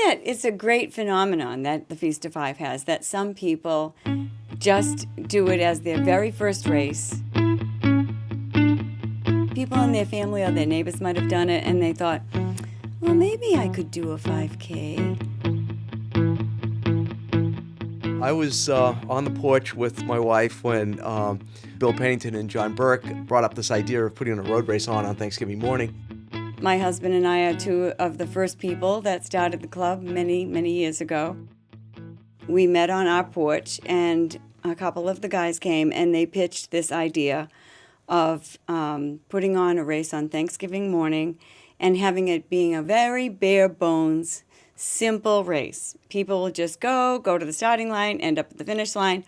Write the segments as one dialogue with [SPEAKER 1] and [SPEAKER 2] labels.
[SPEAKER 1] that it's a great phenomenon that the Feast of Five has, that some people just do it as their very first race. People in their family or their neighbors might have done it, and they thought, well, maybe I could do a 5K.
[SPEAKER 2] I was on the porch with my wife when Bill Pennington and John Burke brought up this idea of putting a road race on Thanksgiving morning.
[SPEAKER 1] My husband and I are two of the first people that started the club many, many years ago. We met on our porch, and a couple of the guys came, and they pitched this idea of putting on a race on Thanksgiving morning and having it being a very bare bones, simple race. People will just go to the starting line, end up at the finish line,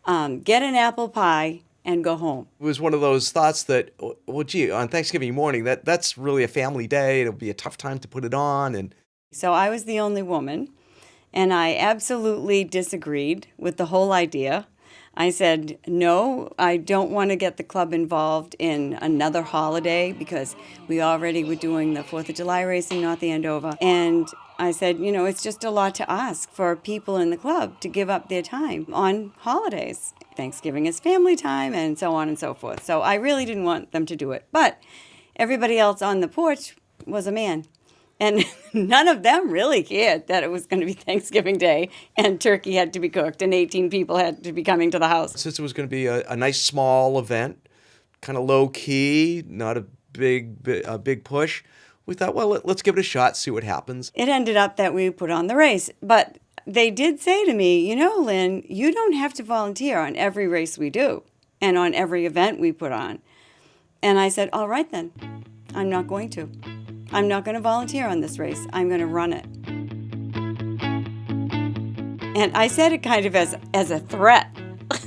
[SPEAKER 1] get an apple pie, and go home.
[SPEAKER 2] It was one of those thoughts that, well, gee, on Thanksgiving morning, that's really a family day. It'll be a tough time to put it on. And
[SPEAKER 1] so I was the only woman, and I absolutely disagreed with the whole idea. I said, no, I don't want to get the club involved in another holiday because we already were doing the 4th of July race in North Andover. And I said, it's just a lot to ask for people in the club to give up their time on holidays. Thanksgiving is family time and so on and so forth. So I really didn't want them to do it. But everybody else on the porch was a man. And none of them really cared that it was going to be Thanksgiving Day and turkey had to be cooked and 18 people had to be coming to the house.
[SPEAKER 2] Since it was going to be a nice small event, kind of low key, not a big push, we thought, well, let's give it a shot, see what happens.
[SPEAKER 1] It ended up that we put on the race. But they did say to me, Lyn, you don't have to volunteer on every race we do and on every event we put on. And I said, all right then, I'm not going to. I'm not going to volunteer on this race. I'm going to run it. And I said it kind of as a threat.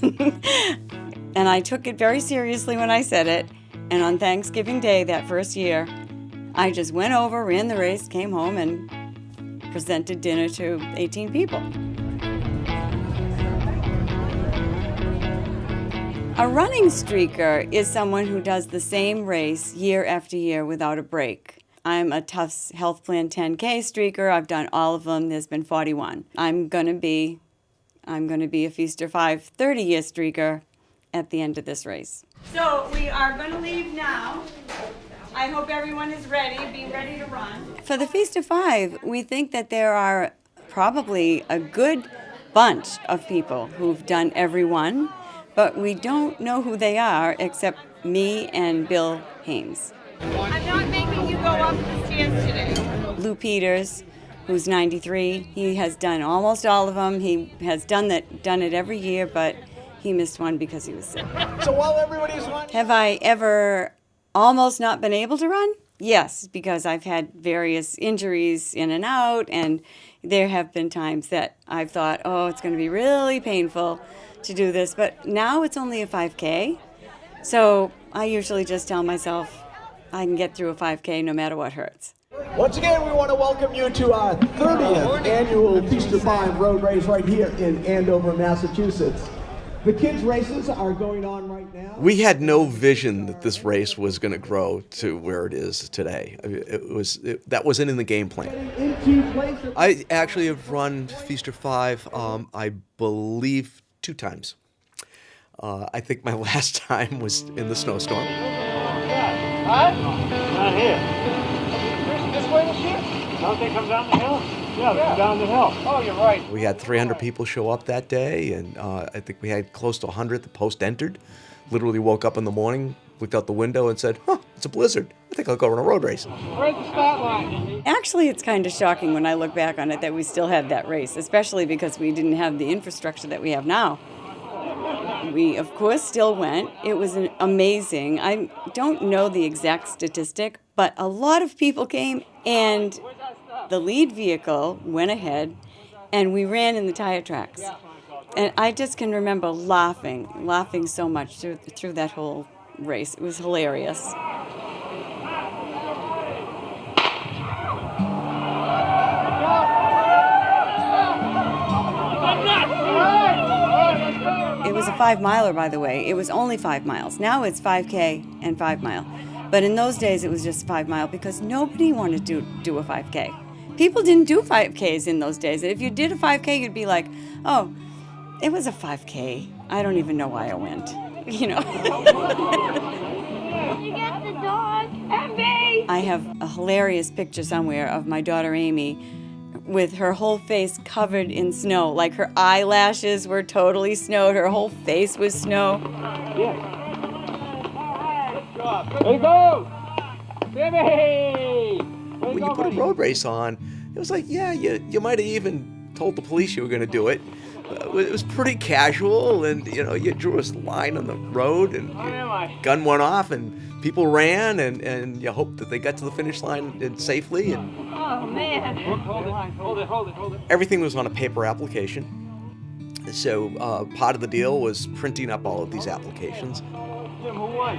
[SPEAKER 1] And I took it very seriously when I said it. And on Thanksgiving Day that first year, I just went over, ran the race, came home, and presented dinner to 18 people. A running streaker is someone who does the same race year after year without a break. I'm a Tufts Health Plan 10K streaker. I've done all of them. There's been 41. I'm going to be a Feast of Five 30-year streaker at the end of this race. So we are going to leave now. I hope everyone is ready. Be ready to run. For the Feast of Five, we think that there are probably a good bunch of people who've done every one, but we don't know who they are except me and Bill Hames.
[SPEAKER 3] I'm not making you go up the stairs today.
[SPEAKER 1] Lou Peters, who's 93, he has done almost all of them. He has done it every year, but he missed one because he was sick.
[SPEAKER 4] So while everybody's running...
[SPEAKER 1] Have I ever almost not been able to run? Yes, because I've had various injuries in and out, and there have been times that I've thought, oh, it's going to be really painful to do this, but now it's only a 5K, so I usually just tell myself I can get through a 5K no matter what hurts.
[SPEAKER 4] Once again, we want to welcome you to our 30th annual Feast of Five road race right here in Andover, Massachusetts. The kids' races are going on right now.
[SPEAKER 2] We had no vision that this race was going to grow to where it is today. I mean, that wasn't in the game plan. I actually have run Feast of Five, I believe, 2 times. I think my last time was in the snowstorm.
[SPEAKER 5] Huh? Not here. This way this year? Don't they come down the hill? Yeah, they come down the hill. Oh, you're right.
[SPEAKER 2] We had 300 people show up that day, and I think we had close to 100 that post-entered. Literally woke up in the morning, looked out the window and said, it's a blizzard. I think I'll go run a road race.
[SPEAKER 5] Where's the start line?
[SPEAKER 1] Actually, it's kind of shocking when I look back on it that we still had that race, especially because we didn't have the infrastructure that we have now. We, of course, still went. It was amazing. I don't know the exact statistic, but a lot of people came, and the lead vehicle went ahead, and we ran in the tire tracks. And I just can remember laughing so much through that whole race. It was hilarious. It was a 5-miler, by the way. It was only 5 miles. Now it's 5K and 5 mile. But in those days, it was just 5 mile because nobody wanted to do a 5K. People didn't do 5Ks in those days. If you did a 5K, you'd be like, oh, it was a 5K. I don't even know why I went, you know.
[SPEAKER 3] You get the dog. Embody!
[SPEAKER 1] I have a hilarious picture somewhere of my daughter Amy with her whole face covered in snow. Like her eyelashes were totally snowed. Her whole face was snow.
[SPEAKER 5] There you go! Timmy!
[SPEAKER 2] When you put a road race on, it was like, yeah, you might have even told the police you were going to do it. It was pretty casual, and you drew a line on the road, and your gun went off, and people ran, and you hoped that they got to the finish line safely. And
[SPEAKER 3] Oh, man.
[SPEAKER 5] Hold it.
[SPEAKER 2] everything was on a paper application. So part of the deal was printing up all of these applications.
[SPEAKER 5] Jim, who won?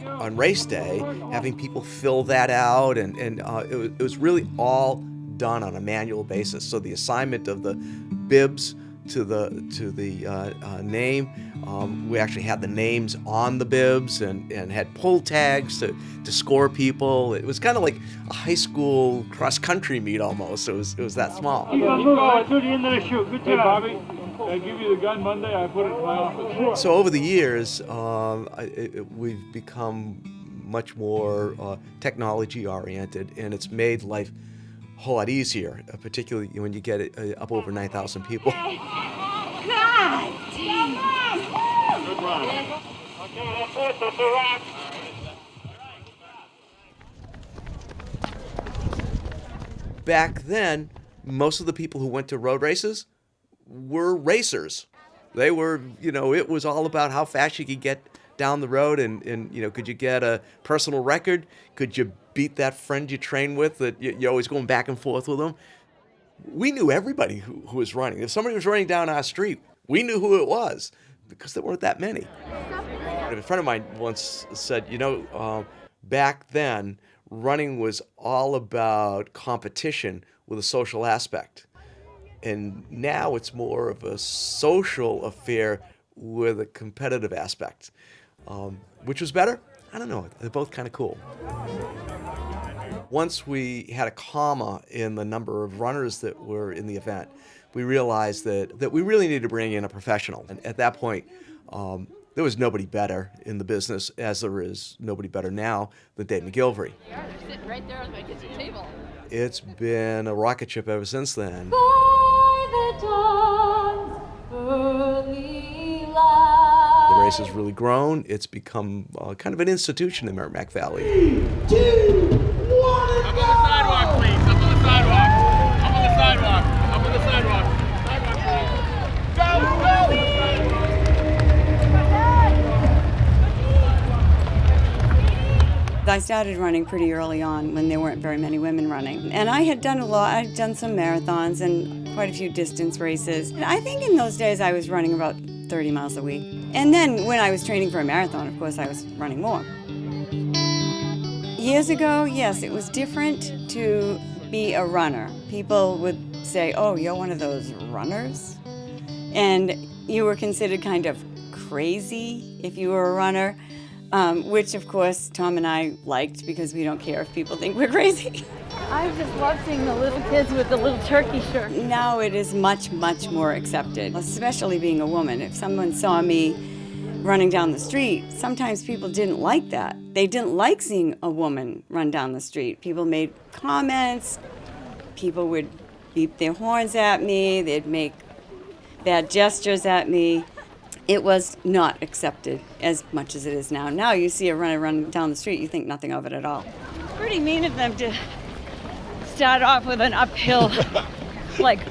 [SPEAKER 2] On race day, having people fill that out, and it was really all done on a manual basis. So the assignment of the bibs to the name, we actually had the names on the bibs and had pull tags to score people. It was kind of like a high school cross country meet almost. It was that small.
[SPEAKER 5] Keep on moving right through the end of the chute. Good job. Hey, Bobby. I give you the gun Monday. I put it in my office.
[SPEAKER 2] So over the years, we've become much more technology oriented, and it's made life a whole lot easier, particularly when you get it up over 9,000 people.
[SPEAKER 3] God damn.
[SPEAKER 5] Good run. Okay, that's it. That's a wrap.
[SPEAKER 2] Back then, most of the people who went to road races were racers. They were, it was all about how fast you could get down the road, and could you get a personal record? Could you beat that friend you train with that you're always going back and forth with them? We knew everybody who was running. If somebody was running down our street, we knew who it was because there weren't that many. A friend of mine once said, back then, running was all about competition with a social aspect. And now it's more of a social affair with a competitive aspect. Which was better? I don't know. They're both kind of cool. Once we had a comma in the number of runners that were in the event, we realized that we really needed to bring in a professional. And at that point, there was nobody better in the business, as there is nobody better now than Dave McGilvery.
[SPEAKER 6] They're sitting right there on my kitchen table.
[SPEAKER 2] It's been a rocket ship ever since then.
[SPEAKER 6] By the dawn's early light.
[SPEAKER 2] The race has really grown. It's become kind of an institution in Merrimack Valley.
[SPEAKER 4] 2, 1, and
[SPEAKER 7] Up on the sidewalk, please. Up on the sidewalk. Up on the sidewalk. Up on the sidewalk. Sidewalk, please. Go, go!
[SPEAKER 1] I started running pretty early on when there weren't very many women running. And I had done a lot. I'd done some marathons and quite a few distance races. And I think in those days I was running about 30 miles a week. And then when I was training for a marathon, of course, I was running more. Years ago, yes, it was different to be a runner. People would say, oh, you're one of those runners? And you were considered kind of crazy if you were a runner. Which, of course, Tom and I liked because we don't care if people think we're crazy.
[SPEAKER 3] I just love seeing the little kids with the little turkey shirt.
[SPEAKER 1] Now it is much, much more accepted, especially being a woman. If someone saw me running down the street, sometimes people didn't like that. They didn't like seeing a woman run down the street. People made comments. People would beep their horns at me. They'd make bad gestures at me. It was not accepted as much as it is now. Now you see a runner run down the street, you think nothing of it at all.
[SPEAKER 3] It's pretty mean of them to start off with an uphill,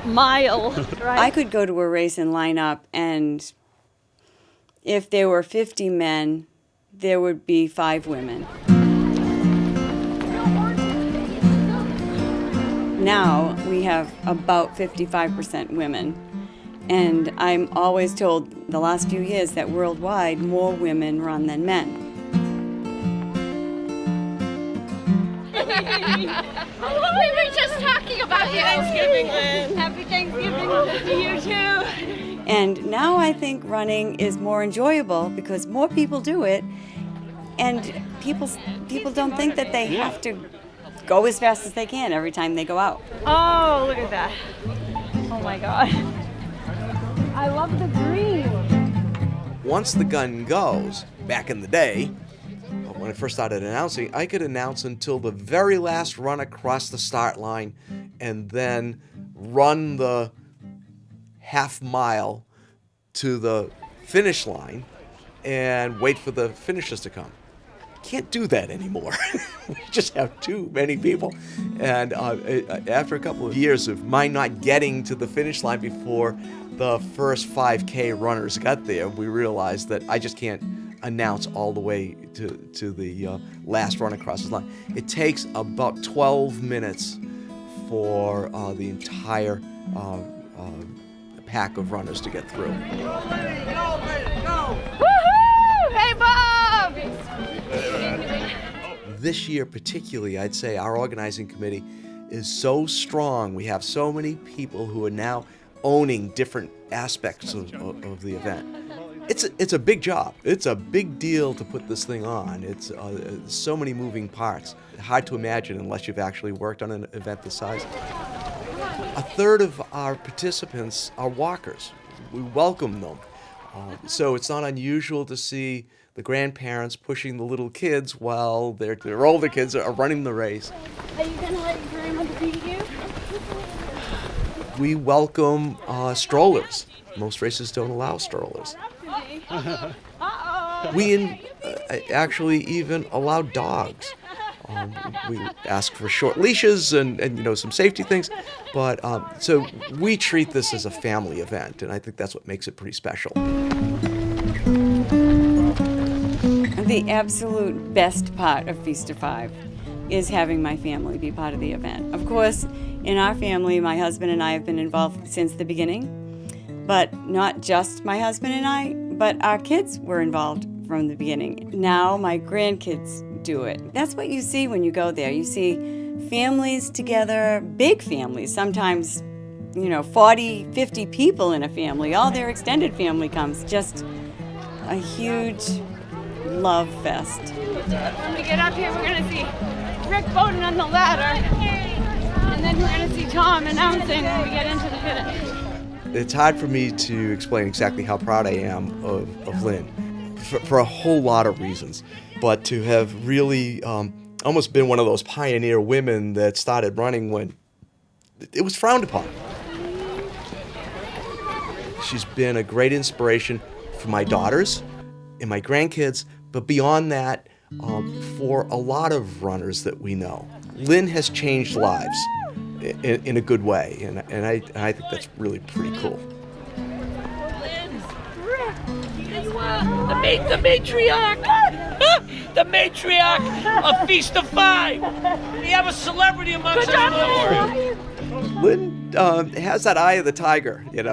[SPEAKER 3] mile, right?
[SPEAKER 1] I could go to a race and line up, and if there were 50 men, there would be 5 women. Now we have about 55% women. And I'm always told the last few years that worldwide more women run than men.
[SPEAKER 6] We were just talking about you.
[SPEAKER 3] Thanksgiving, Lynn. Happy Thanksgiving to you too.
[SPEAKER 1] And now I think running is more enjoyable because more people do it, and people don't think that they have to go as fast as they can every time they go out.
[SPEAKER 3] Oh, look at that. Oh my God. I love the green.
[SPEAKER 2] Once the gun goes, back in the day, when I first started announcing, I could announce until the very last run across the start line and then run the half mile to the finish line and wait for the finishers to come. Can't do that anymore. We just have too many people. And after a couple of years of my not getting to the finish line before the first 5K runners got there, we realized that I just can't announce all the way to the last run across the line. It takes about 12 minutes for the entire pack of runners to get through.
[SPEAKER 3] Woohoo! Hey, Bob!
[SPEAKER 2] This year particularly, I'd say our organizing committee is so strong. We have so many people who are now owning different aspects of the event. It's a big job. It's a big deal to put this thing on. It's so many moving parts. Hard to imagine unless you've actually worked on an event this size. A third of our participants are walkers. We welcome them. So it's not unusual to see the grandparents pushing the little kids while their older kids are running the race.
[SPEAKER 6] Are you gonna let your grandmother beat you?
[SPEAKER 2] We welcome strollers. Most races don't allow strollers. We actually even allow dogs. We ask for short leashes and some safety things, but so we treat this as a family event, and I think that's what makes it pretty special.
[SPEAKER 1] The absolute best part of Feaster 5 is having my family be part of the event. Of course, in our family, my husband and I have been involved since the beginning, but not just my husband and I, but our kids were involved from the beginning. Now my grandkids do it. That's what you see when you go there. You see families together, big families, sometimes 40, 50 people in a family. All their extended family comes. Just a huge love fest.
[SPEAKER 3] When we get up here, we're gonna see Rick Bowden on the ladder, and then we're gonna see Tom announcing when we get into the finish.
[SPEAKER 2] It's hard for me to explain exactly how proud I am of Lyn for a whole lot of reasons, but to have really almost been one of those pioneer women that started running when it was frowned upon. She's been a great inspiration for my daughters and my grandkids, but beyond that, for a lot of runners that we know. Lyn has changed lives in a good way, and I think that's really pretty cool.
[SPEAKER 8] The matriarch! The matriarch of Feast of Five! We have a celebrity amongst us.
[SPEAKER 2] Lyn has that eye of the tiger, and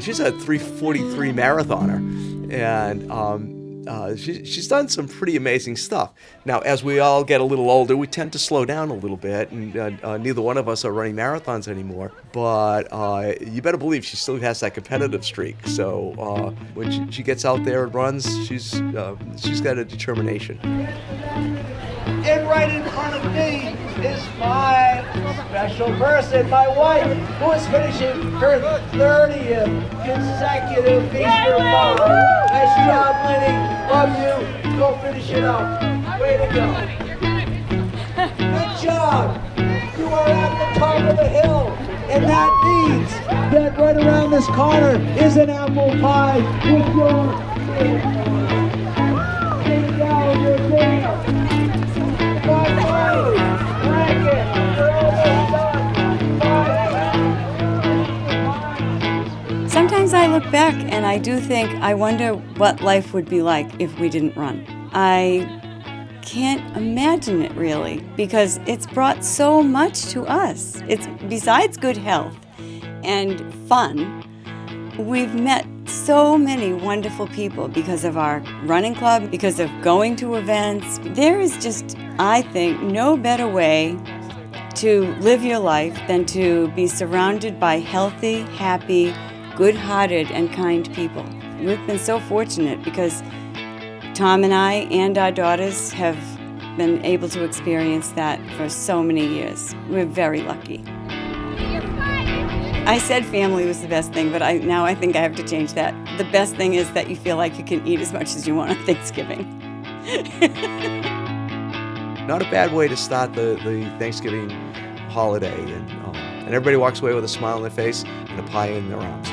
[SPEAKER 2] she's a 3:43 marathoner, and she's done some pretty amazing stuff. Now, as we all get a little older, we tend to slow down a little bit, and neither one of us are running marathons anymore. But you better believe she still has that competitive streak. So when she gets out there and runs, she's got a determination.
[SPEAKER 4] And right in front of me is my special person, my wife, who is finishing her 30th consecutive Feaster 5. Nice job, Lenny. Love you. Go finish it up. Way to go. Good job. You are at the top of the hill, and that means that right around this corner is an apple pie with your down your there.
[SPEAKER 1] Sometimes I look back and I do think, I wonder what life would be like if we didn't run. I can't imagine it really, because it's brought so much to us. It's besides good health and fun, we've met so many wonderful people because of our running club, because of going to events. There is just, I think, no better way to live your life than to be surrounded by healthy, happy, good-hearted, and kind people. We've been so fortunate because Tom and I and our daughters have been able to experience that for so many years. We're very lucky. I said family was the best thing, but now I think I have to change that. The best thing is that you feel like you can eat as much as you want on Thanksgiving.
[SPEAKER 2] Not a bad way to start the Thanksgiving holiday, and everybody walks away with a smile on their face and a pie in their arms.